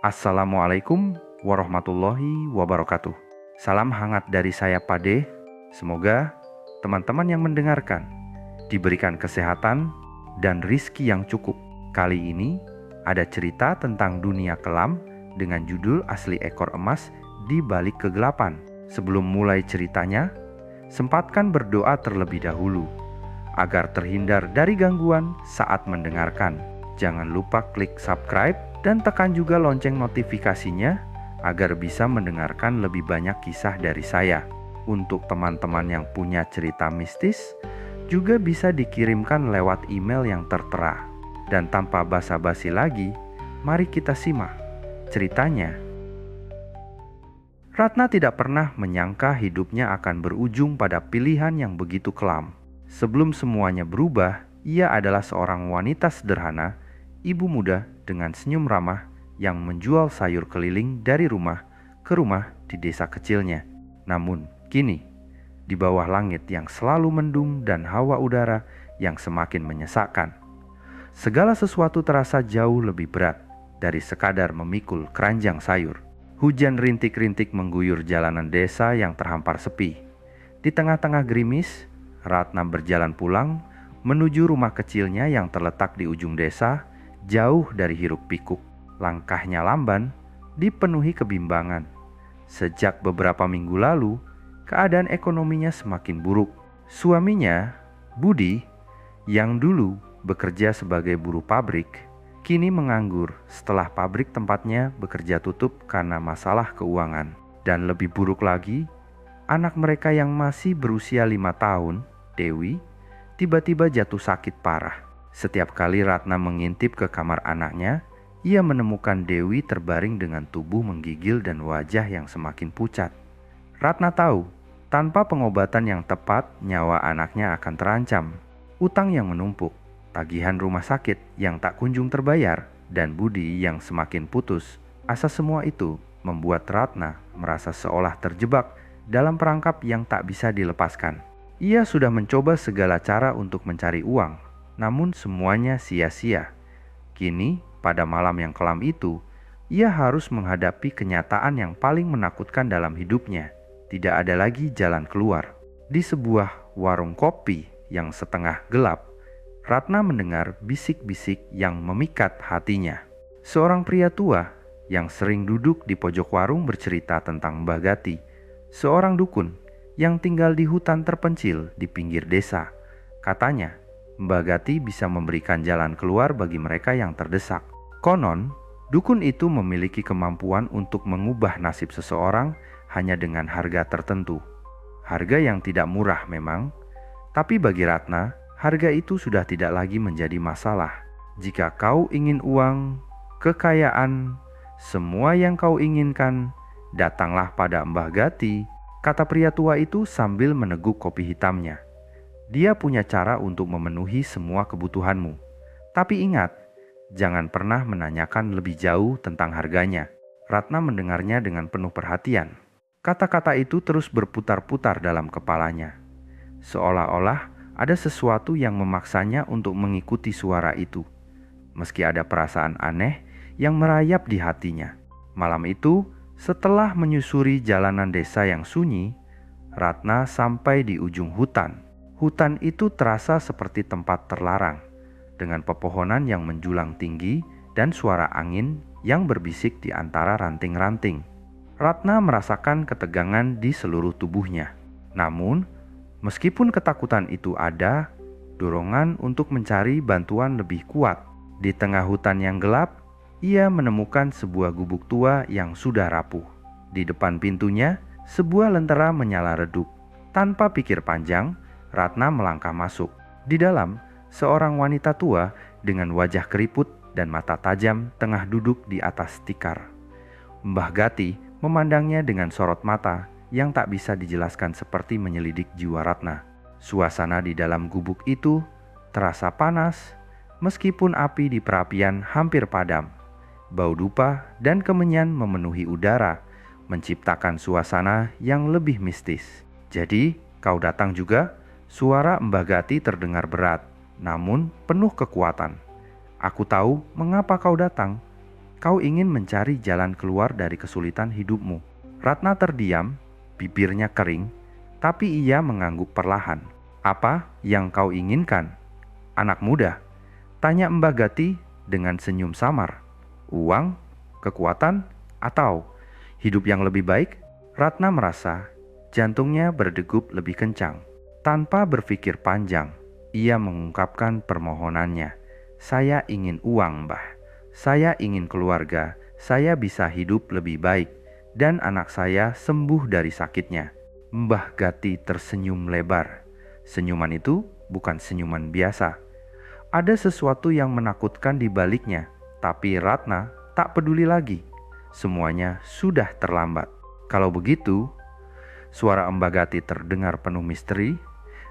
Assalamualaikum warahmatullahi wabarakatuh. Salam hangat dari saya Pade. Semoga teman-teman yang mendengarkan diberikan kesehatan dan rizki yang cukup. Kali ini ada cerita tentang dunia kelam dengan judul Asli Ekor Emas di Balik Kegelapan. Sebelum mulai ceritanya, sempatkan berdoa terlebih dahulu agar terhindar dari gangguan saat mendengarkan. Jangan lupa klik subscribe dan tekan juga lonceng notifikasinya agar bisa mendengarkan lebih banyak kisah dari saya. Untuk teman-teman yang punya cerita mistis, juga bisa dikirimkan lewat email yang tertera. Dan tanpa basa-basi lagi, mari kita simak ceritanya. Ratna tidak pernah menyangka hidupnya akan berujung pada pilihan yang begitu kelam. Sebelum semuanya berubah, ia adalah seorang wanita sederhana, ibu muda dengan senyum ramah yang menjual sayur keliling dari rumah ke rumah di desa kecilnya. Namun, kini, di bawah langit yang selalu mendung dan hawa udara yang semakin menyesakkan, segala sesuatu terasa jauh lebih berat dari sekadar memikul keranjang sayur. Hujan rintik-rintik mengguyur jalanan desa yang terhampar sepi. Di tengah-tengah gerimis, Ratna berjalan pulang menuju rumah kecilnya yang terletak di ujung desa, jauh dari hiruk pikuk. Langkahnya lamban, dipenuhi kebimbangan. Sejak beberapa minggu lalu, keadaan ekonominya semakin buruk. Suaminya, Budi, yang dulu bekerja sebagai buruh pabrik, kini menganggur setelah pabrik tempatnya bekerja tutup karena masalah keuangan. Dan lebih buruk lagi, anak mereka yang masih berusia 5 tahun, Dewi, tiba-tiba jatuh sakit parah. Setiap kali Ratna mengintip ke kamar anaknya, ia menemukan Dewi terbaring dengan tubuh menggigil dan wajah yang semakin pucat. Ratna tahu, tanpa pengobatan yang tepat, nyawa anaknya akan terancam. Utang yang menumpuk, tagihan rumah sakit yang tak kunjung terbayar, dan budi yang semakin putus. Asa semua itu membuat Ratna merasa seolah terjebak dalam perangkap yang tak bisa dilepaskan. Ia sudah mencoba segala cara untuk mencari uang, namun semuanya sia-sia. Kini, pada malam yang kelam itu, ia harus menghadapi kenyataan yang paling menakutkan dalam hidupnya. Tidak ada lagi jalan keluar. Di sebuah warung kopi yang setengah gelap, Ratna mendengar bisik-bisik yang memikat hatinya. Seorang pria tua yang sering duduk di pojok warung bercerita tentang Mbah Gati, seorang dukun yang tinggal di hutan terpencil di pinggir desa. Katanya, Mbah Gati bisa memberikan jalan keluar bagi mereka yang terdesak. Konon, dukun itu memiliki kemampuan untuk mengubah nasib seseorang hanya dengan harga tertentu. Harga yang tidak murah memang, tapi bagi Ratna, harga itu sudah tidak lagi menjadi masalah. Jika kau ingin uang, kekayaan, semua yang kau inginkan, datanglah pada Mbah Gati, kata pria tua itu sambil meneguk kopi hitamnya. Dia punya cara untuk memenuhi semua kebutuhanmu. Tapi ingat, jangan pernah menanyakan lebih jauh tentang harganya. Ratna mendengarnya dengan penuh perhatian. Kata-kata itu terus berputar-putar dalam kepalanya. Seolah-olah ada sesuatu yang memaksanya untuk mengikuti suara itu. Meski ada perasaan aneh yang merayap di hatinya. Malam itu, setelah menyusuri jalanan desa yang sunyi, Ratna sampai di ujung hutan. Hutan itu terasa seperti tempat terlarang, dengan pepohonan yang menjulang tinggi dan suara angin yang berbisik di antara ranting-ranting. Ratna merasakan ketegangan di seluruh tubuhnya. Namun, meskipun ketakutan itu ada, dorongan untuk mencari bantuan lebih kuat. Di tengah hutan yang gelap, ia menemukan sebuah gubuk tua yang sudah rapuh. Di depan pintunya, sebuah lentera menyala redup. Tanpa pikir panjang, Ratna melangkah masuk. Di dalam, seorang wanita tua dengan wajah keriput dan mata tajam tengah duduk di atas tikar. Mbah Gati memandangnya dengan sorot mata yang tak bisa dijelaskan seperti menyelidik jiwa Ratna. Suasana di dalam gubuk itu terasa panas, meskipun api di perapian hampir padam. Bau dupa dan kemenyan memenuhi udara, menciptakan suasana yang lebih mistis. "Jadi, kau datang juga?" Suara Mbah Gati terdengar berat, namun penuh kekuatan. "Aku tahu mengapa kau datang. Kau ingin mencari jalan keluar dari kesulitan hidupmu. Ratna terdiam, bibirnya kering, tapi ia mengangguk perlahan. Apa yang kau inginkan, anak muda? Tanya Mbah Gati dengan senyum samar. Uang, kekuatan, atau hidup yang lebih baik? Ratna merasa jantungnya berdegup lebih kencang. Tanpa berpikir panjang, ia mengungkapkan permohonannya. Saya ingin uang, Mbah. Saya ingin keluarga, saya bisa hidup lebih baik, dan anak saya sembuh dari sakitnya. Mbah Gati tersenyum lebar. Senyuman itu bukan senyuman biasa. Ada sesuatu yang menakutkan di baliknya, tapi Ratna tak peduli lagi. Semuanya sudah terlambat. Kalau begitu, suara Mbah Gati terdengar penuh misteri.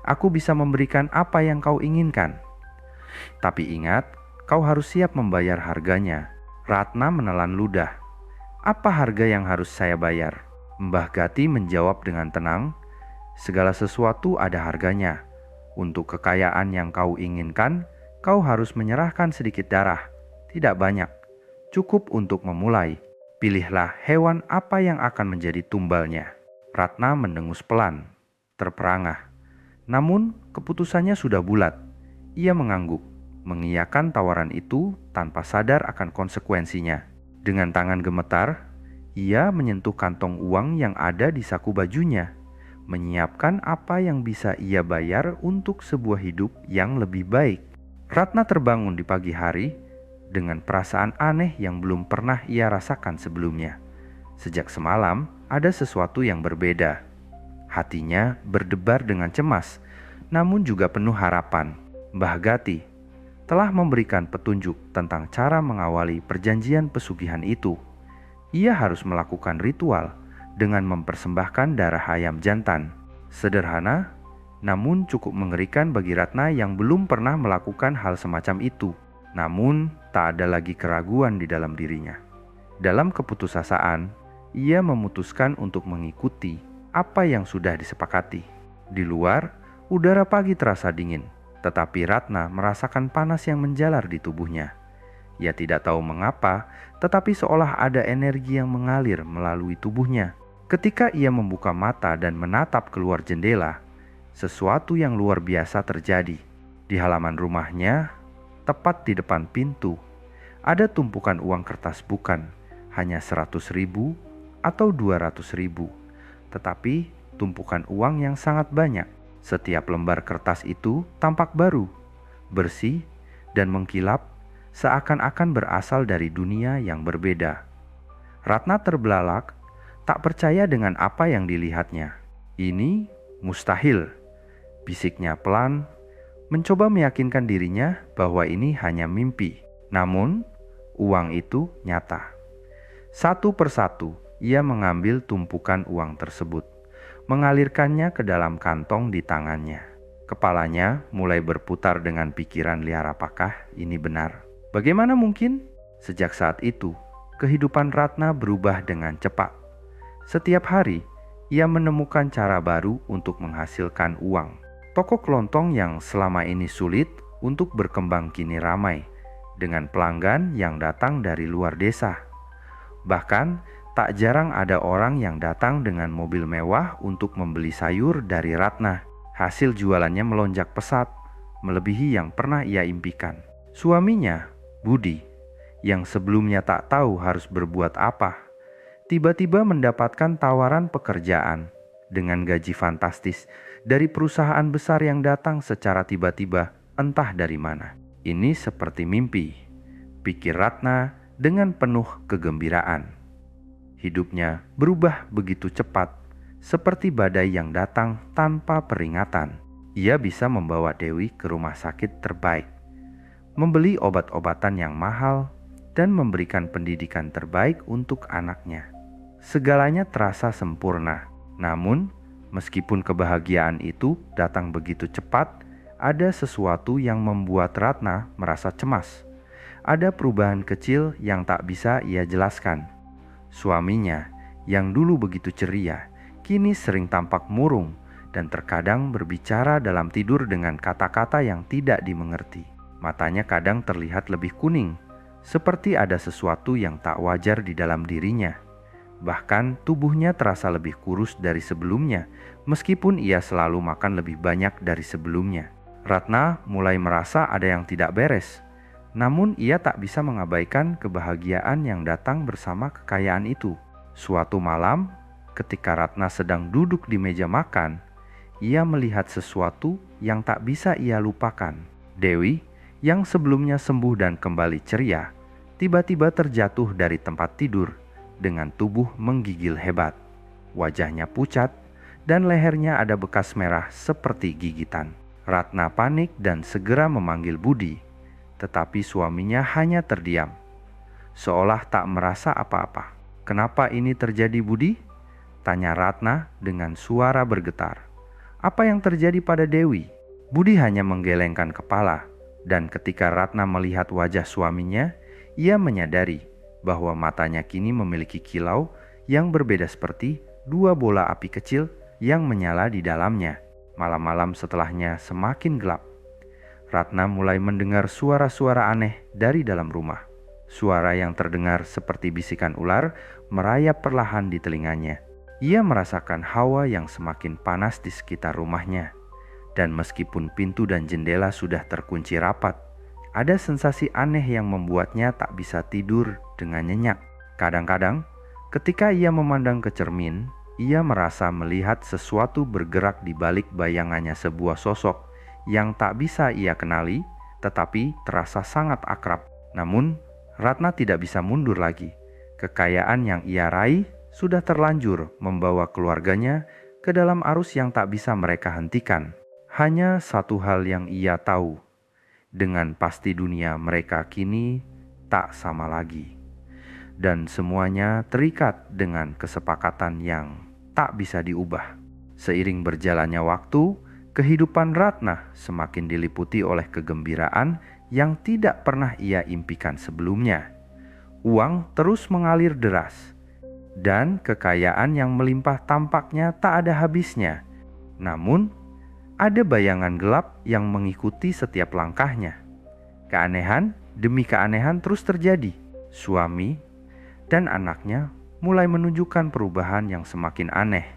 Aku bisa memberikan apa yang kau inginkan. Tapi ingat, kau harus siap membayar harganya. Ratna menelan ludah. Apa harga yang harus saya bayar? Mbah Gati menjawab dengan tenang. Segala sesuatu ada harganya. Untuk kekayaan yang kau inginkan, kau harus menyerahkan sedikit darah. Tidak banyak. Cukup untuk memulai. Pilihlah hewan apa yang akan menjadi tumbalnya. Ratna mendengus pelan, terperangah. Namun keputusannya sudah bulat. Ia mengangguk, mengiyakan tawaran itu tanpa sadar akan konsekuensinya. Dengan tangan gemetar, ia menyentuh kantong uang yang ada di saku bajunya, menyiapkan apa yang bisa ia bayar untuk sebuah hidup yang lebih baik. Ratna terbangun di pagi hari dengan perasaan aneh yang belum pernah ia rasakan sebelumnya. Sejak semalam, ada sesuatu yang berbeda. Hatinya berdebar dengan cemas, namun juga penuh harapan. Mbah Gati telah memberikan petunjuk tentang cara mengawali perjanjian pesugihan itu. Ia harus melakukan ritual dengan mempersembahkan darah ayam jantan. Sederhana, namun cukup mengerikan bagi Ratna yang belum pernah melakukan hal semacam itu. Namun, tak ada lagi keraguan di dalam dirinya. Dalam keputusasaan, ia memutuskan untuk mengikuti apa yang sudah disepakati. Di luar, udara pagi terasa dingin. Tetapi Ratna merasakan panas yang menjalar di tubuhnya. Ia tidak tahu mengapa, tetapi seolah ada energi yang mengalir melalui tubuhnya. Ketika ia membuka mata dan menatap keluar jendela, sesuatu yang luar biasa terjadi. Di halaman rumahnya, tepat di depan pintu, ada tumpukan uang kertas bukan hanya 100.000 atau 200.000, tetapi tumpukan uang yang sangat banyak. Setiap lembar kertas itu tampak baru, bersih, dan mengkilap seakan-akan berasal dari dunia yang berbeda. Ratna terbelalak, tak percaya dengan apa yang dilihatnya. Ini mustahil, bisiknya pelan, mencoba meyakinkan dirinya bahwa ini hanya mimpi. Namun, uang itu nyata. Satu persatu, ia mengambil tumpukan uang tersebut, mengalirkannya ke dalam kantong di tangannya. Kepalanya mulai berputar dengan pikiran liar, apakah ini benar? Bagaimana mungkin? Sejak saat itu, kehidupan Ratna berubah dengan cepat. Setiap hari, ia menemukan cara baru untuk menghasilkan uang. Toko kelontong yang selama ini sulit untuk berkembang kini ramai, dengan pelanggan yang datang dari luar desa. Bahkan, tak jarang ada orang yang datang dengan mobil mewah untuk membeli sayur dari Ratna. Hasil jualannya melonjak pesat, melebihi yang pernah ia impikan. Suaminya, Budi, yang sebelumnya tak tahu harus berbuat apa, tiba-tiba mendapatkan tawaran pekerjaan dengan gaji fantastis dari perusahaan besar yang datang secara tiba-tiba, entah dari mana. Ini seperti mimpi, pikir Ratna dengan penuh kegembiraan. Hidupnya berubah begitu cepat, seperti badai yang datang tanpa peringatan. Ia bisa membawa Dewi ke rumah sakit terbaik, membeli obat-obatan yang mahal, dan memberikan pendidikan terbaik untuk anaknya. Segalanya terasa sempurna. Namun, meskipun kebahagiaan itu datang begitu cepat, ada sesuatu yang membuat Ratna merasa cemas. Ada perubahan kecil yang tak bisa ia jelaskan. Suaminya, yang dulu begitu ceria, kini sering tampak murung dan terkadang berbicara dalam tidur dengan kata-kata yang tidak dimengerti. Matanya kadang terlihat lebih kuning, seperti ada sesuatu yang tak wajar di dalam dirinya. Bahkan tubuhnya terasa lebih kurus dari sebelumnya, meskipun ia selalu makan lebih banyak dari sebelumnya. Ratna mulai merasa ada yang tidak beres. Namun ia tak bisa mengabaikan kebahagiaan yang datang bersama kekayaan itu. Suatu malam, ketika Ratna sedang duduk di meja makan, ia melihat sesuatu yang tak bisa ia lupakan. Dewi, yang sebelumnya sembuh dan kembali ceria, tiba-tiba terjatuh dari tempat tidur dengan tubuh menggigil hebat. Wajahnya pucat dan lehernya ada bekas merah seperti gigitan. Ratna panik dan segera memanggil Budi, tetapi suaminya hanya terdiam, seolah tak merasa apa-apa. "Kenapa ini terjadi, Budi?" tanya Ratna dengan suara bergetar. "Apa yang terjadi pada Dewi?" Budi hanya menggelengkan kepala, dan ketika Ratna melihat wajah suaminya, ia menyadari bahwa matanya kini memiliki kilau yang berbeda seperti dua bola api kecil yang menyala di dalamnya. Malam-malam setelahnya semakin gelap. Ratna mulai mendengar suara-suara aneh dari dalam rumah. Suara yang terdengar seperti bisikan ular merayap perlahan di telinganya. Ia merasakan hawa yang semakin panas di sekitar rumahnya. Dan meskipun pintu dan jendela sudah terkunci rapat, ada sensasi aneh yang membuatnya tak bisa tidur dengan nyenyak. Kadang-kadang, ketika ia memandang ke cermin, ia merasa melihat sesuatu bergerak di balik bayangannya, sebuah sosok yang tak bisa ia kenali, tetapi terasa sangat akrab. Namun, Ratna tidak bisa mundur lagi. Kekayaan yang ia raih sudah terlanjur membawa keluarganya ke dalam arus yang tak bisa mereka hentikan. Hanya satu hal yang ia tahu, dengan pasti dunia mereka kini tak sama lagi. Dan semuanya terikat dengan kesepakatan yang tak bisa diubah. Seiring berjalannya waktu, kehidupan Ratna semakin diliputi oleh kegembiraan yang tidak pernah ia impikan sebelumnya. Uang terus mengalir deras, dan kekayaan yang melimpah tampaknya tak ada habisnya. Namun, ada bayangan gelap yang mengikuti setiap langkahnya. Keanehan demi keanehan terus terjadi. Suami dan anaknya mulai menunjukkan perubahan yang semakin aneh,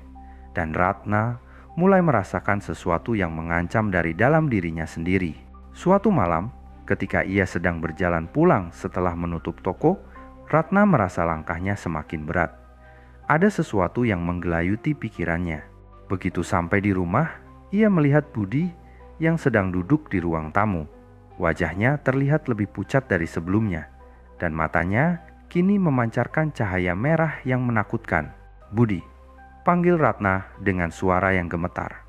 dan Ratna mulai merasakan sesuatu yang mengancam dari dalam dirinya sendiri. Suatu malam, ketika ia sedang berjalan pulang setelah menutup toko, Ratna merasa langkahnya semakin berat. Ada sesuatu yang menggelayuti pikirannya. Begitu sampai di rumah, ia melihat Budi yang sedang duduk di ruang tamu. Wajahnya terlihat lebih pucat dari sebelumnya, dan matanya kini memancarkan cahaya merah yang menakutkan. "Budi," panggil Ratna dengan suara yang gemetar.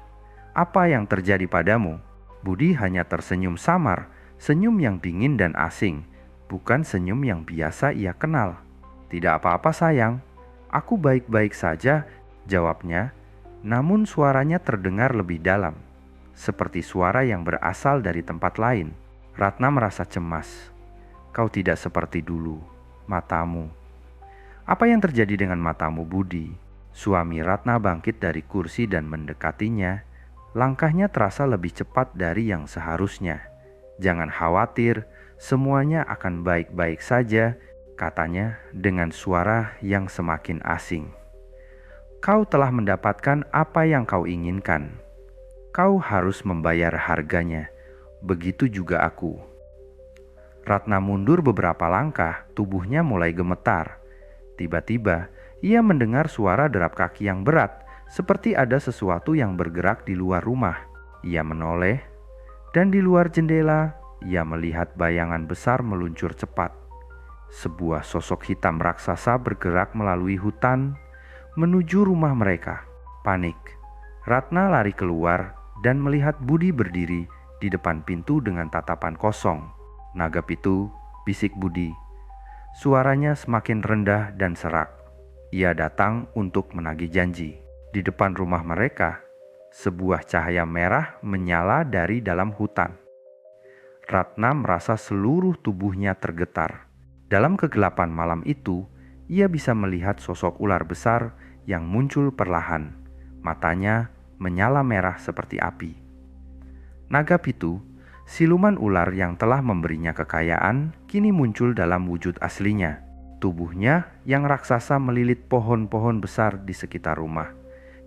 "Apa yang terjadi padamu?" Budi hanya tersenyum samar, senyum yang dingin dan asing, bukan senyum yang biasa ia kenal. "Tidak apa-apa sayang, aku baik-baik saja," jawabnya. Namun suaranya terdengar lebih dalam, seperti suara yang berasal dari tempat lain. Ratna merasa cemas. "Kau tidak seperti dulu, matamu." "Apa yang terjadi dengan matamu, Budi?" Suami Ratna bangkit dari kursi dan mendekatinya. Langkahnya terasa lebih cepat dari yang seharusnya. "Jangan khawatir, semuanya akan baik-baik saja," katanya dengan suara yang semakin asing. "Kau telah mendapatkan apa yang kau inginkan. Kau harus membayar harganya. Begitu juga aku." Ratna mundur beberapa langkah, tubuhnya mulai gemetar. Tiba-tiba, ia mendengar suara derap kaki yang berat, seperti ada sesuatu yang bergerak di luar rumah. Ia menoleh, dan di luar jendela, ia melihat bayangan besar meluncur cepat. Sebuah sosok hitam raksasa bergerak melalui hutan menuju rumah mereka. Panik, Ratna lari keluar dan melihat Budi berdiri di depan pintu dengan tatapan kosong. "Nagap itu," bisik Budi. Suaranya semakin rendah dan serak. Ia datang untuk menagih janji. Di depan rumah mereka, sebuah cahaya merah menyala dari dalam hutan. Ratna merasa seluruh tubuhnya tergetar. Dalam kegelapan malam itu, ia bisa melihat sosok ular besar yang muncul perlahan. Matanya menyala merah seperti api. Naga Pitu Siluman ular yang telah memberinya kekayaan kini muncul dalam wujud aslinya. Tubuhnya yang raksasa melilit pohon-pohon besar di sekitar rumah.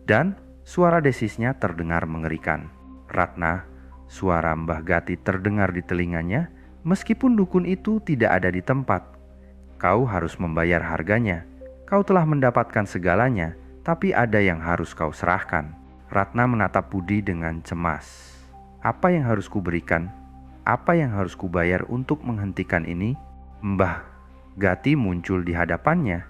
Dan suara desisnya terdengar mengerikan. Ratna, suara Mbah Gati terdengar di telinganya, meskipun dukun itu tidak ada di tempat. Kau harus membayar harganya. Kau telah mendapatkan segalanya, tapi ada yang harus kau serahkan. Ratna menatap Budi dengan cemas. Apa yang harus kuberikan? Apa yang harus kubayar untuk menghentikan ini? Mbah Gati muncul di hadapannya.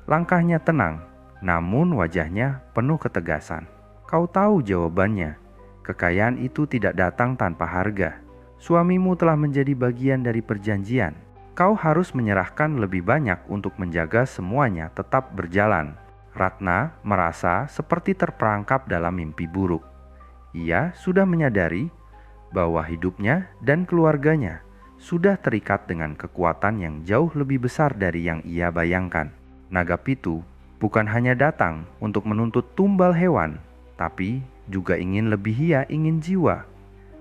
Langkahnya tenang, namun wajahnya penuh ketegasan. Kau tahu jawabannya. Kekayaan itu tidak datang tanpa harga. Suamimu telah menjadi bagian dari perjanjian. Kau harus menyerahkan lebih banyak untuk menjaga semuanya tetap berjalan. Ratna merasa seperti terperangkap dalam mimpi buruk. Ia sudah menyadari bahwa hidupnya dan keluarganya sudah terikat dengan kekuatan yang jauh lebih besar dari yang ia bayangkan. Naga Pitu bukan hanya datang untuk menuntut tumbal hewan, tapi juga ingin ingin jiwa.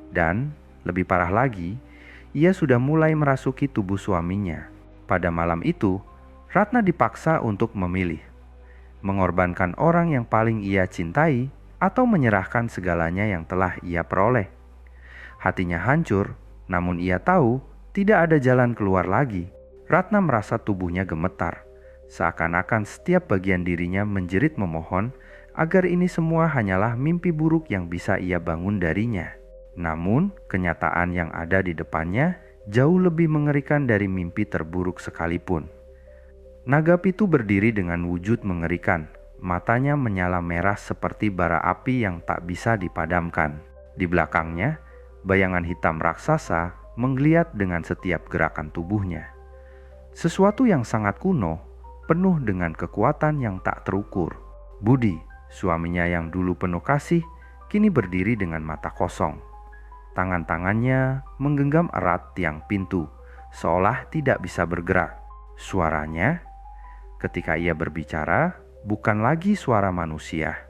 Dan lebih parah lagi, ia sudah mulai merasuki tubuh suaminya. Pada malam itu, Ratna dipaksa untuk memilih. Mengorbankan orang yang paling ia cintai atau menyerahkan segalanya yang telah ia peroleh. Hatinya hancur, namun ia tahu tidak ada jalan keluar lagi. Ratna merasa tubuhnya gemetar. Seakan-akan setiap bagian dirinya menjerit memohon agar ini semua hanyalah mimpi buruk yang bisa ia bangun darinya. Namun, kenyataan yang ada di depannya jauh lebih mengerikan dari mimpi terburuk sekalipun. Naga Pitu berdiri dengan wujud mengerikan. Matanya menyala merah seperti bara api yang tak bisa dipadamkan. Di belakangnya, bayangan hitam raksasa menggeliat dengan setiap gerakan tubuhnya. Sesuatu yang sangat kuno, penuh dengan kekuatan yang tak terukur. Budi, suaminya yang dulu penuh kasih, kini berdiri dengan mata kosong. Tangan-tangannya menggenggam erat tiang pintu, seolah tidak bisa bergerak. Suaranya, ketika ia berbicara, bukan lagi suara manusia.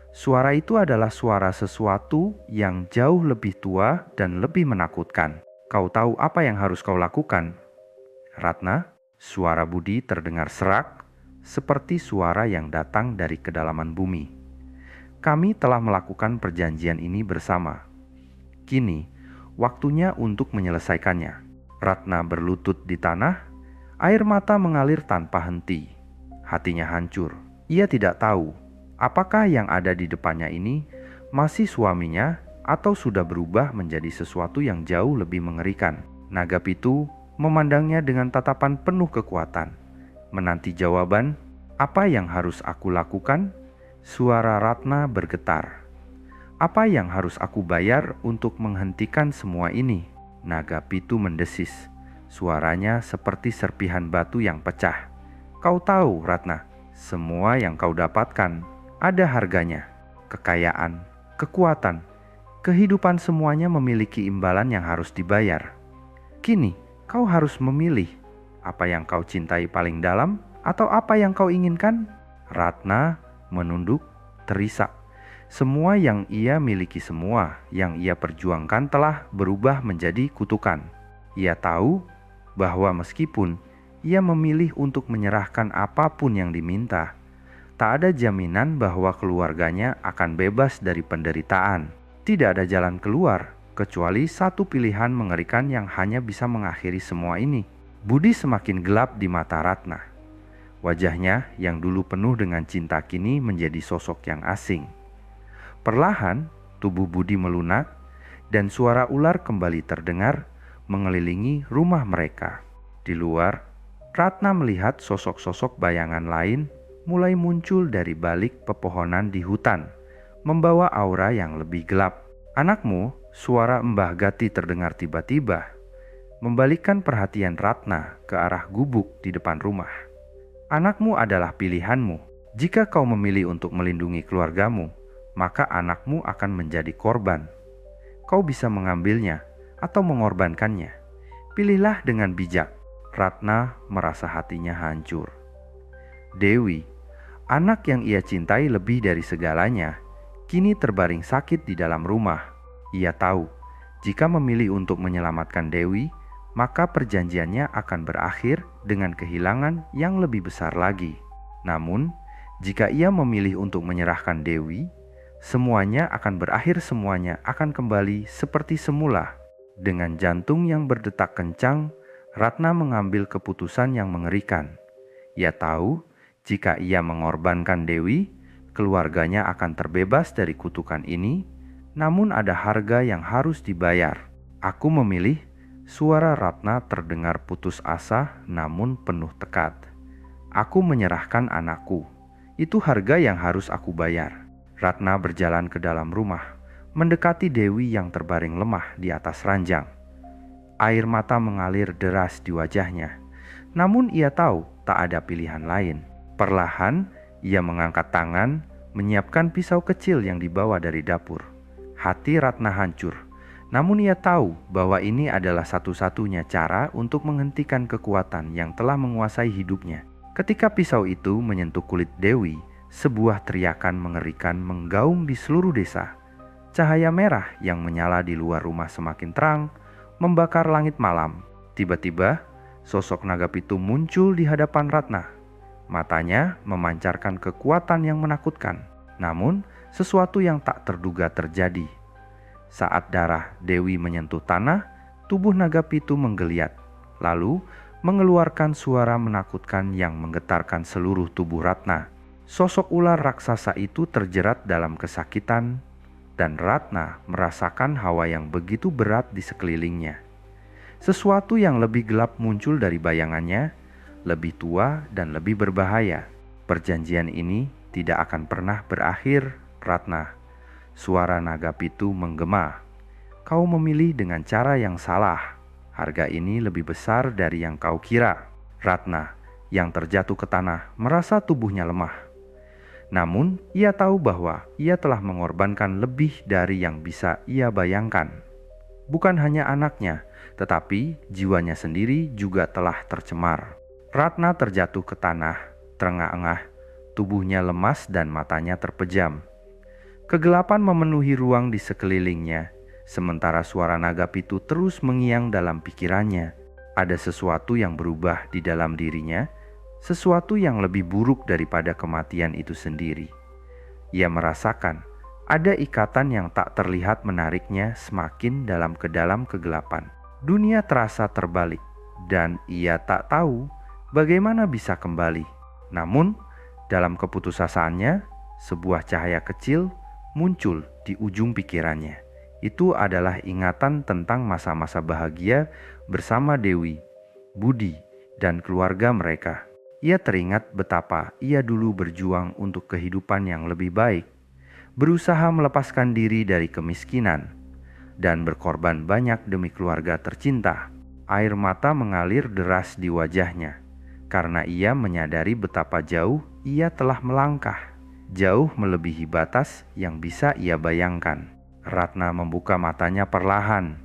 Suara itu adalah suara sesuatu yang jauh lebih tua dan lebih menakutkan. Kau tahu apa yang harus kau lakukan? Ratna, suara Budi terdengar serak, seperti suara yang datang dari kedalaman bumi. Kami telah melakukan perjanjian ini bersama. Kini, waktunya untuk menyelesaikannya. Ratna berlutut di tanah, air mata mengalir tanpa henti. Hatinya hancur. Ia tidak tahu apakah yang ada di depannya ini masih suaminya atau sudah berubah menjadi sesuatu yang jauh lebih mengerikan. Naga Pitu memandangnya dengan tatapan penuh kekuatan. Menanti jawaban, apa yang harus aku lakukan? Suara Ratna bergetar. Apa yang harus aku bayar untuk menghentikan semua ini? Naga Pitu mendesis. Suaranya seperti serpihan batu yang pecah. Kau tahu, Ratna, semua yang kau dapatkan ada harganya. Kekayaan, kekuatan, kehidupan semuanya memiliki imbalan yang harus dibayar. Kini, kau harus memilih apa yang kau cintai paling dalam atau apa yang kau inginkan. Ratna menunduk, terisak. Semua yang ia miliki, semua yang ia perjuangkan telah berubah menjadi kutukan. Ia tahu bahwa meskipun ia memilih untuk menyerahkan apapun yang diminta, tak ada jaminan bahwa keluarganya akan bebas dari penderitaan. Tidak ada jalan keluar kecuali satu pilihan mengerikan yang hanya bisa mengakhiri semua ini. Budi semakin gelap di mata Ratna. Wajahnya yang dulu penuh dengan cinta kini menjadi sosok yang asing. Perlahan, tubuh Budi melunak dan suara ular kembali terdengar mengelilingi rumah mereka. Di luar, Ratna melihat sosok-sosok bayangan lain mulai muncul dari balik pepohonan di hutan, membawa aura yang lebih gelap. Anakmu, suara Mbah Gati terdengar tiba-tiba, membalikkan perhatian Ratna ke arah gubuk di depan rumah. Anakmu adalah pilihanmu. Jika kau memilih untuk melindungi keluargamu, maka anakmu akan menjadi korban. Kau bisa mengambilnya atau mengorbankannya. Pilihlah dengan bijak. Ratna merasa hatinya hancur. Dewi, anak yang ia cintai lebih dari segalanya, kini terbaring sakit di dalam rumah. Ia tahu Jika memilih untuk menyelamatkan Dewi, maka perjanjiannya akan berakhir dengan kehilangan yang lebih besar lagi. Namun, jika ia memilih untuk menyerahkan Dewi, semuanya akan berakhir, semuanya akan kembali seperti semula. Dengan jantung yang berdetak kencang, Ratna mengambil keputusan yang mengerikan. Ia tahu jika ia mengorbankan Dewi, keluarganya akan terbebas dari kutukan ini, namun ada harga yang harus dibayar. Aku memilih. Suara Ratna terdengar putus asa namun penuh tekad. Aku menyerahkan anakku. Itu harga yang harus aku bayar. Ratna berjalan ke dalam rumah, mendekati Dewi yang terbaring lemah di atas ranjang. Air mata mengalir deras di wajahnya. Namun ia tahu tak ada pilihan lain. Perlahan ia mengangkat tangan, menyiapkan pisau kecil yang dibawa dari dapur. Hati Ratna hancur. Namun ia tahu bahwa ini adalah satu-satunya cara untuk menghentikan kekuatan yang telah menguasai hidupnya. Ketika pisau itu menyentuh kulit Dewi, sebuah teriakan mengerikan menggaung di seluruh desa. Cahaya merah yang menyala di luar rumah semakin terang, membakar langit malam. Tiba-tiba, sosok Nagapitu muncul di hadapan Ratna. Matanya memancarkan kekuatan yang menakutkan. Namun, sesuatu yang tak terduga terjadi. Saat darah Dewi menyentuh tanah, tubuh Nagapitu menggeliat, lalu mengeluarkan suara menakutkan yang menggetarkan seluruh tubuh Ratna. Sosok ular raksasa itu terjerat dalam kesakitan, dan Ratna merasakan hawa yang begitu berat di sekelilingnya. Sesuatu yang lebih gelap muncul dari bayangannya, lebih tua dan lebih berbahaya. Perjanjian ini tidak akan pernah berakhir, Ratna. Suara Nagapitu menggema. Kau memilih dengan cara yang salah. Harga ini lebih besar dari yang kau kira. Ratna, yang terjatuh ke tanah, merasa tubuhnya lemah. Namun, ia tahu bahwa ia telah mengorbankan lebih dari yang bisa ia bayangkan. Bukan hanya anaknya, tetapi jiwanya sendiri juga telah tercemar. Ratna terjatuh ke tanah, terengah-engah, tubuhnya lemas dan matanya terpejam. Kegelapan memenuhi ruang di sekelilingnya, sementara suara Nagapitu terus mengiang dalam pikirannya. Ada sesuatu yang berubah di dalam dirinya, sesuatu yang lebih buruk daripada kematian itu sendiri. Ia merasakan ada ikatan yang tak terlihat menariknya semakin dalam ke dalam kegelapan. Dunia terasa terbalik, dan ia tak tahu bagaimana bisa kembali. Namun, dalam keputusasanya, sebuah cahaya kecil muncul di ujung pikirannya. Itu adalah ingatan tentang masa-masa bahagia bersama Dewi, Budi, dan keluarga mereka. Ia teringat betapa ia dulu berjuang untuk kehidupan yang lebih baik, berusaha melepaskan diri dari kemiskinan, dan berkorban banyak demi keluarga tercinta. Air mata mengalir deras di wajahnya, karena ia menyadari betapa jauh ia telah melangkah. Jauh melebihi batas yang bisa ia bayangkan. Ratna membuka matanya perlahan.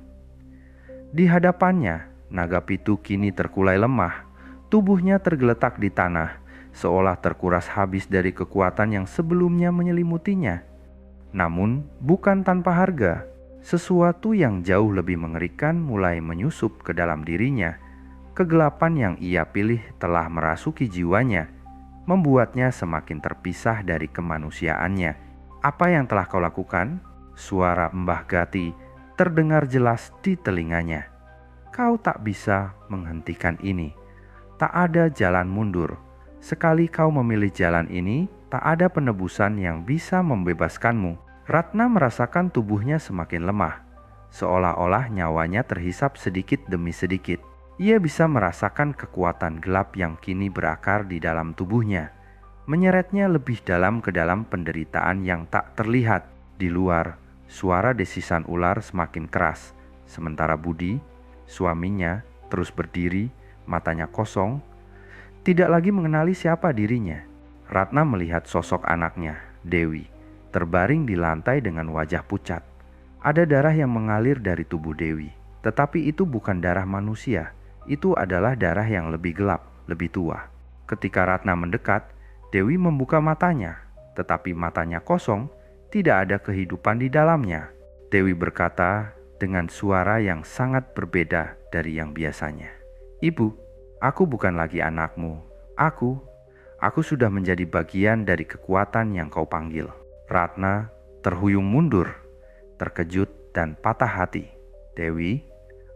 Di hadapannya, Nagapitu kini terkulai lemah. Tubuhnya tergeletak di tanah, seolah terkuras habis dari kekuatan yang sebelumnya menyelimutinya. Namun, bukan tanpa harga. Sesuatu yang jauh lebih mengerikan mulai menyusup ke dalam dirinya. Kegelapan yang ia pilih telah merasuki jiwanya, membuatnya semakin terpisah dari kemanusiaannya. Apa yang telah kau lakukan? Suara Mbah Gati terdengar jelas di telinganya. Kau tak bisa menghentikan ini. Tak ada jalan mundur. Sekali kau memilih jalan ini, tak ada penebusan yang bisa membebaskanmu. Ratna merasakan tubuhnya semakin lemah, seolah-olah nyawanya terhisap sedikit demi sedikit. Ia bisa merasakan kekuatan gelap yang kini berakar di dalam tubuhnya, menyeretnya lebih dalam ke dalam penderitaan yang tak terlihat. Di luar, suara desisan ular semakin keras, sementara Budi, suaminya, terus berdiri, matanya kosong, tidak lagi mengenali siapa dirinya. Ratna melihat sosok anaknya, Dewi, terbaring di lantai dengan wajah pucat. Ada darah yang mengalir dari tubuh Dewi, tetapi itu bukan darah manusia. Itu adalah darah yang lebih gelap, lebih tua. Ketika Ratna mendekat, Dewi membuka matanya, tetapi matanya kosong, tidak ada kehidupan di dalamnya. Dewi berkata dengan suara yang sangat berbeda dari yang biasanya. "Ibu, aku bukan lagi anakmu. Aku sudah menjadi bagian dari kekuatan yang kau panggil." Ratna terhuyung mundur, terkejut dan patah hati. Dewi,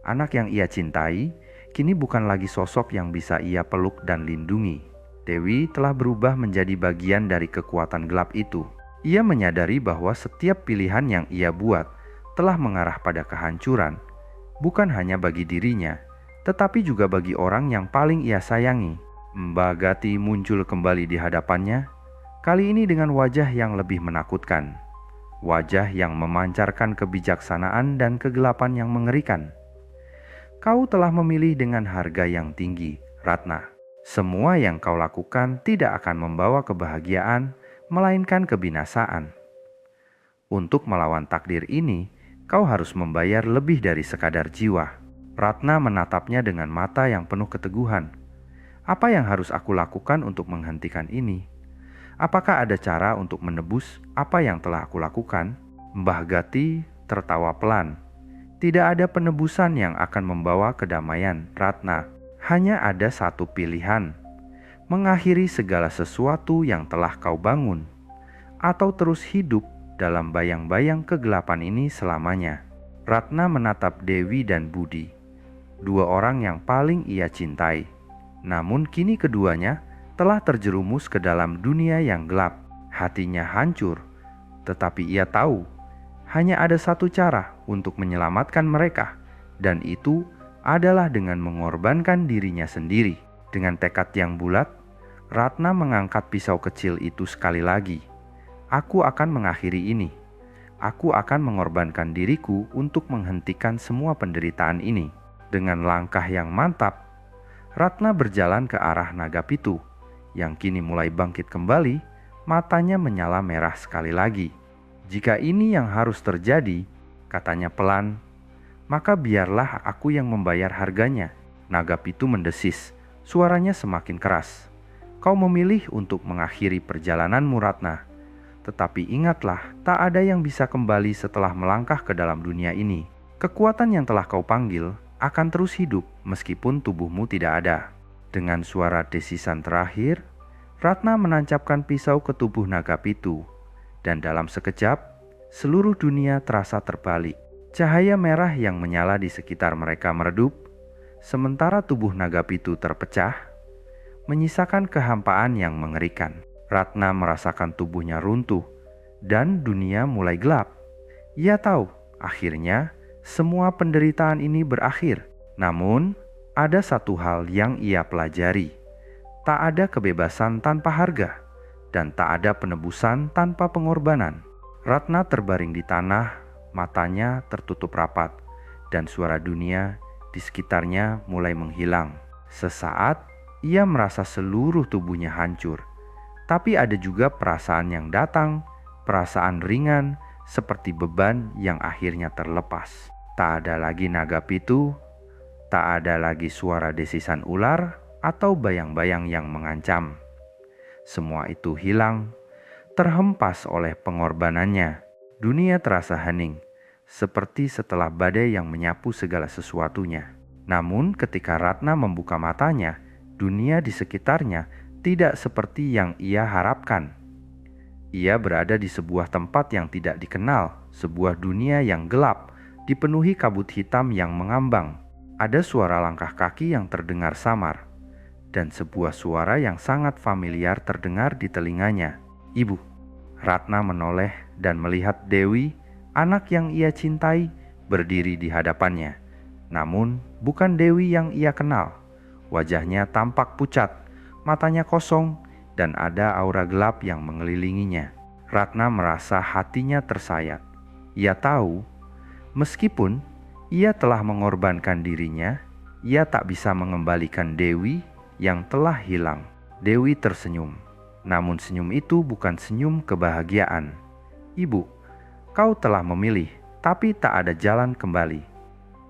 anak yang ia cintai, kini bukan lagi sosok yang bisa ia peluk dan lindungi. Dewi telah berubah menjadi bagian dari kekuatan gelap itu. Ia menyadari bahwa setiap pilihan yang ia buat telah mengarah pada kehancuran, bukan hanya bagi dirinya, tetapi juga bagi orang yang paling ia sayangi. Mbak Gati muncul kembali di hadapannya, kali ini dengan wajah yang lebih menakutkan. Wajah yang memancarkan kebijaksanaan dan kegelapan yang mengerikan. "Kau telah memilih dengan harga yang tinggi, Ratna. Semua yang kau lakukan tidak akan membawa kebahagiaan, melainkan kebinasaan. Untuk melawan takdir ini, kau harus membayar lebih dari sekadar jiwa." Ratna menatapnya dengan mata yang penuh keteguhan. "Apa yang harus aku lakukan untuk menghentikan ini? Apakah ada cara untuk menebus apa yang telah aku lakukan?" Mbah Gati tertawa pelan. "Tidak ada penebusan yang akan membawa kedamaian, Ratna. Hanya ada satu pilihan. Mengakhiri segala sesuatu yang telah kau bangun, atau terus hidup dalam bayang-bayang kegelapan ini selamanya." Ratna menatap Dewi dan Budi, dua orang yang paling ia cintai. Namun kini keduanya telah terjerumus ke dalam dunia yang gelap. Hatinya hancur, tetapi ia tahu hanya ada satu cara untuk menyelamatkan mereka, dan itu adalah dengan mengorbankan dirinya sendiri. Dengan tekad yang bulat, Ratna mengangkat pisau kecil itu sekali lagi. "Aku akan mengakhiri ini. Aku akan mengorbankan diriku untuk menghentikan semua penderitaan ini." Dengan langkah yang mantap, Ratna berjalan ke arah naga pitu, yang kini mulai bangkit kembali. Matanya menyala merah sekali lagi. "Jika ini yang harus terjadi," katanya pelan, "maka biarlah aku yang membayar harganya." Naga pitu mendesis, suaranya semakin keras. "Kau memilih untuk mengakhiri perjalananmu, Ratna. Tetapi ingatlah, tak ada yang bisa kembali setelah melangkah ke dalam dunia ini. Kekuatan yang telah kau panggil akan terus hidup meskipun tubuhmu tidak ada." Dengan suara desisan terakhir, Ratna menancapkan pisau ke tubuh naga pitu, dan dalam sekejap, seluruh dunia terasa terbalik. Cahaya merah yang menyala di sekitar mereka meredup, sementara tubuh naga pitu terpecah, menyisakan kehampaan yang mengerikan. Ratna merasakan tubuhnya runtuh, dan dunia mulai gelap. Ia tahu, akhirnya semua penderitaan ini berakhir. Namun, ada satu hal yang ia pelajari. Tak ada kebebasan tanpa harga, dan tak ada penebusan tanpa pengorbanan. Ratna terbaring di tanah, matanya tertutup rapat, dan suara dunia di sekitarnya mulai menghilang. Sesaat, ia merasa seluruh tubuhnya hancur. Tapi ada juga perasaan yang datang, perasaan ringan, seperti beban yang akhirnya terlepas. Tak ada lagi naga pitu, tak ada lagi suara desisan ular atau bayang-bayang yang mengancam. Semua itu hilang, terhempas oleh pengorbanannya. Dunia terasa hening, seperti setelah badai yang menyapu segala sesuatunya. Namun ketika Ratna membuka matanya, dunia di sekitarnya tidak seperti yang ia harapkan. Ia berada di sebuah tempat yang tidak dikenal, sebuah dunia yang gelap, dipenuhi kabut hitam yang mengambang. Ada suara langkah kaki yang terdengar samar, dan sebuah suara yang sangat familiar terdengar di telinganya. "Ibu." Ratna menoleh dan melihat Dewi, anak yang ia cintai, berdiri di hadapannya. Namun bukan Dewi yang ia kenal. Wajahnya tampak pucat, matanya kosong, dan ada aura gelap yang mengelilinginya. Ratna merasa hatinya tersayat. Ia tahu, meskipun ia telah mengorbankan dirinya, ia tak bisa mengembalikan Dewi yang telah hilang. Dewi tersenyum, namun senyum itu bukan senyum kebahagiaan. "Ibu, kau telah memilih, tapi tak ada jalan kembali.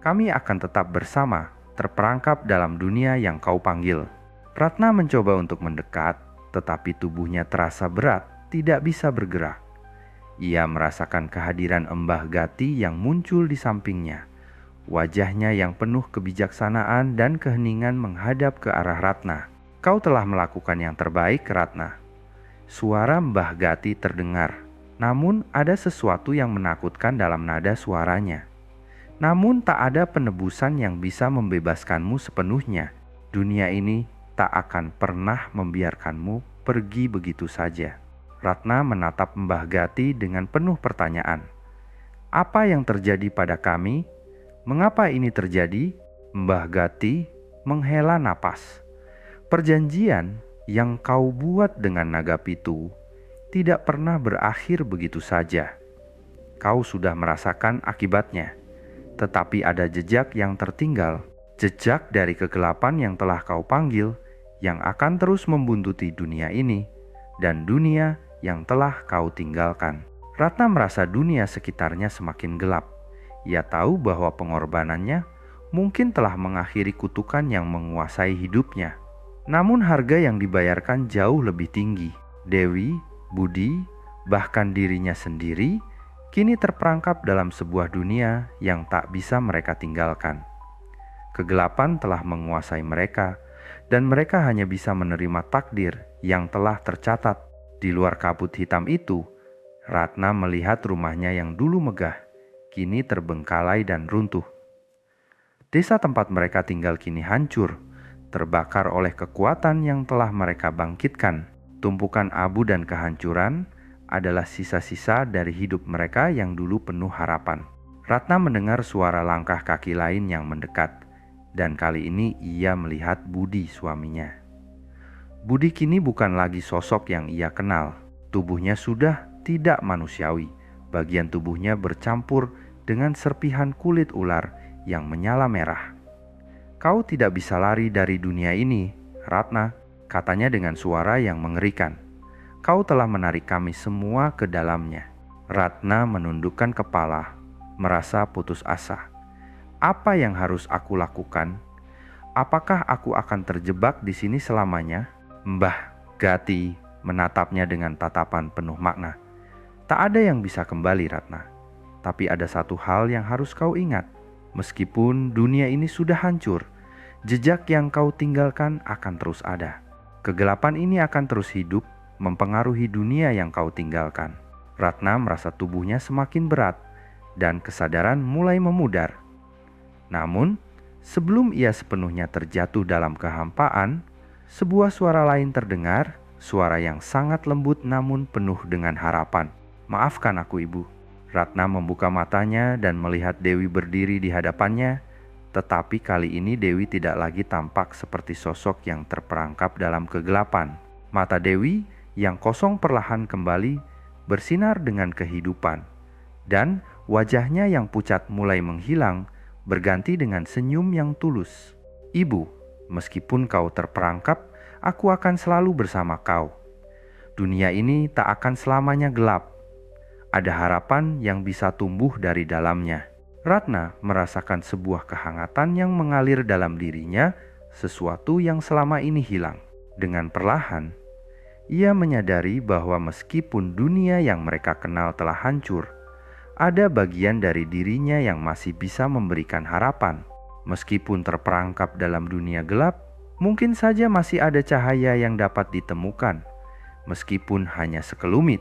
Kami akan tetap bersama, terperangkap dalam dunia yang kau panggil." Ratna mencoba untuk mendekat, tetapi tubuhnya terasa berat, tidak bisa bergerak. Ia merasakan kehadiran Mbah Gati yang muncul di sampingnya. Wajahnya yang penuh kebijaksanaan dan keheningan menghadap ke arah Ratna. "Kau telah melakukan yang terbaik, Ratna." Suara Mbah Gati terdengar, namun ada sesuatu yang menakutkan dalam nada suaranya. "Namun tak ada penebusan yang bisa membebaskanmu sepenuhnya. Dunia ini tak akan pernah membiarkanmu pergi begitu saja." Ratna menatap Mbah Gati dengan penuh pertanyaan. "Apa yang terjadi pada kami? Mengapa ini terjadi?" Mbah Gati menghela napas. "Perjanjian yang kau buat dengan naga pitu tidak pernah berakhir begitu saja. Kau sudah merasakan akibatnya, tetapi ada jejak yang tertinggal, jejak dari kegelapan yang telah kau panggil, yang akan terus membuntuti dunia ini dan dunia yang telah kau tinggalkan." Ratna merasa dunia sekitarnya semakin gelap. Ia tahu bahwa pengorbanannya mungkin telah mengakhiri kutukan yang menguasai hidupnya. Namun harga yang dibayarkan jauh lebih tinggi. Dewi, Budi, bahkan dirinya sendiri kini terperangkap dalam sebuah dunia yang tak bisa mereka tinggalkan. Kegelapan telah menguasai mereka, dan mereka hanya bisa menerima takdir yang telah tercatat. Di luar kabut hitam itu, Ratna melihat rumahnya yang dulu megah kini terbengkalai dan runtuh. Desa tempat mereka tinggal kini hancur, terbakar oleh kekuatan yang telah mereka bangkitkan. Tumpukan abu dan kehancuran adalah sisa-sisa dari hidup mereka yang dulu penuh harapan. Ratna mendengar suara langkah kaki lain yang mendekat, dan kali ini ia melihat Budi, suaminya. Budi kini bukan lagi sosok yang ia kenal. Tubuhnya sudah tidak manusiawi. Bagian tubuhnya bercampur dengan serpihan kulit ular yang menyala merah. "Kau tidak bisa lari dari dunia ini, Ratna," katanya dengan suara yang mengerikan. "Kau telah menarik kami semua ke dalamnya." Ratna menundukkan kepala, merasa putus asa. "Apa yang harus aku lakukan? Apakah aku akan terjebak di sini selamanya?" Mbah Gati menatapnya dengan tatapan penuh makna. "Tak ada yang bisa kembali, Ratna. Tapi ada satu hal yang harus kau ingat. Meskipun dunia ini sudah hancur, jejak yang kau tinggalkan akan terus ada. Kegelapan ini akan terus hidup, mempengaruhi dunia yang kau tinggalkan." Ratna merasa tubuhnya semakin berat dan kesadaran mulai memudar. Namun, sebelum ia sepenuhnya terjatuh dalam kehampaan, sebuah suara lain terdengar, suara yang sangat lembut namun penuh dengan harapan. "Maafkan aku, Ibu." Ratna membuka matanya dan melihat Dewi berdiri di hadapannya, tetapi kali ini Dewi tidak lagi tampak seperti sosok yang terperangkap dalam kegelapan. Mata Dewi yang kosong perlahan kembali bersinar dengan kehidupan, dan wajahnya yang pucat mulai menghilang berganti dengan senyum yang tulus. "Ibu, meskipun kau terperangkap, aku akan selalu bersama kau. Dunia ini tak akan selamanya gelap. Ada harapan yang bisa tumbuh dari dalamnya." Ratna merasakan sebuah kehangatan yang mengalir dalam dirinya, sesuatu yang selama ini hilang. Dengan perlahan, ia menyadari bahwa meskipun dunia yang mereka kenal telah hancur, ada bagian dari dirinya yang masih bisa memberikan harapan. Meskipun terperangkap dalam dunia gelap, mungkin saja masih ada cahaya yang dapat ditemukan, meskipun hanya sekelumit.